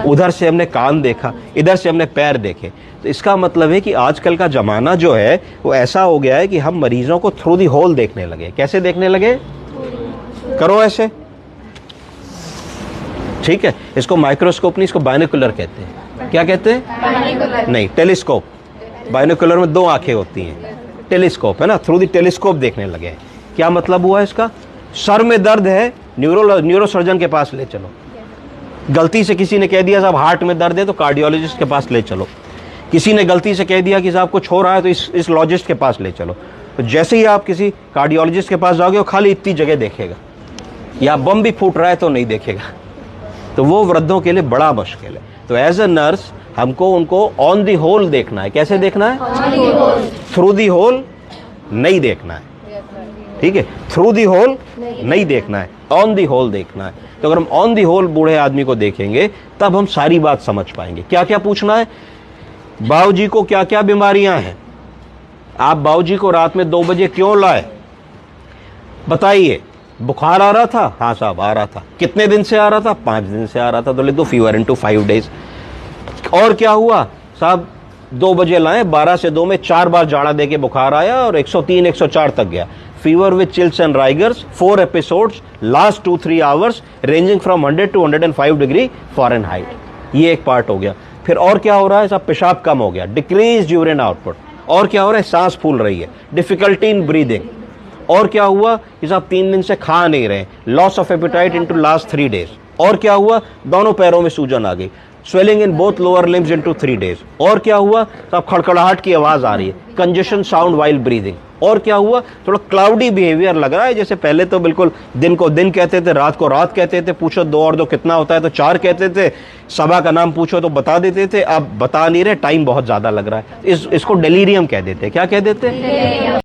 उधर से हमने कान देखा, इधर से हमने पैर देखे। तो इसका मतलब है कि आजकल का ज़माना जो है वो ऐसा हो गया है कि हम मरीजों को थ्रू दी होल देखने लगे। कैसे देखने लगे? करो ऐसे, ठीक है। इसको माइक्रोस्कोप नहीं, इसको बाइनोकुलर कहते हैं। क्या कहते हैं? नहीं, टेलीस्कोप। बाइनोकुलर में 2 आंखें होती हैं, टेलीस्कोप है ना, थ्रू दी टेलीस्कोप देखने लगे हैं। क्या मतलब हुआ इसका? सर में दर्द है, न्यूरो सर्जन के पास ले चलो। गलती से किसी ने कह दिया साहब हार्ट में दर्द है, तो कार्डियोलॉजिस्ट के पास ले चलो। किसी ने गलती से कह दिया कि साहब कुछ हो रहा है, तो इस लॉजिस्ट के पास ले चलो। तो जैसे ही आप किसी कार्डियोलॉजिस्ट के पास जाओगे वो खाली इतनी जगह देखेगा, या बम भी फूट रहा है तो नहीं देखेगा। तो वो वृद्धों के लिए बड़ा मुश्किल है। तो एज अ नर्स हमको उनको ऑन दी होल देखना है। कैसे देखना है? थ्रू दी होल नहीं देखना है, ठीक है। थ्रू दी होल नहीं देखना है, ऑन दी होल देखना है। तो अगर हम ऑन दी होल बूढ़े आदमी को देखेंगे तब हम सारी बात समझ पाएंगे। क्या क्या पूछना है? बाबूजी को क्या क्या बीमारियां हैं? आप बाबूजी को रात में 2 बजे क्यों लाए? बताइए। बुखार आ रहा था? हाँ साहब आ रहा था। कितने दिन से आ रहा था? 5 दिन से आ रहा था। तो लिख दो फीवर इनटू 5 डेज। और क्या हुआ? साहब 2 बजे लाए, 12 से 2 में 4 बार जाड़ा देके बुखार आया और 103 104 तक गया। Fever with chills and rigors, 4 episodes, last 2-3 hours, ranging from 100 to 105 degree Fahrenheit. ये एक पार्ट हो गया। फिर और क्या हो रहा है? साहब पेशाब कम हो गया, डिक्रीज यूरिन आउटपुट। और क्या हो रहा है? सांस फूल रही है, डिफिकल्टी इन ब्रीदिंग। और क्या हुआ कि साहब 3 दिन से खा नहीं रहे, loss of appetite into last 3 days. और क्या हुआ? दोनों पैरों में सूजन आ गई, swelling in both lower limbs into 3 days. और क्या हुआ? साहब खड़खड़ाहट की आवाज आ रही है, कंजेशन साउंड वाइल ब्रीदिंग। और क्या हुआ? थोड़ा क्लाउडी बिहेवियर लग रहा है। जैसे पहले तो बिल्कुल दिन को दिन कहते थे, रात को रात कहते थे, पूछो 2 और 2 कितना होता है तो 4 कहते थे, सभा का नाम पूछो तो बता देते थे। अब बता नहीं रहे, टाइम बहुत ज्यादा लग रहा है। इसको डेलीरियम कह देते। क्या कह देते?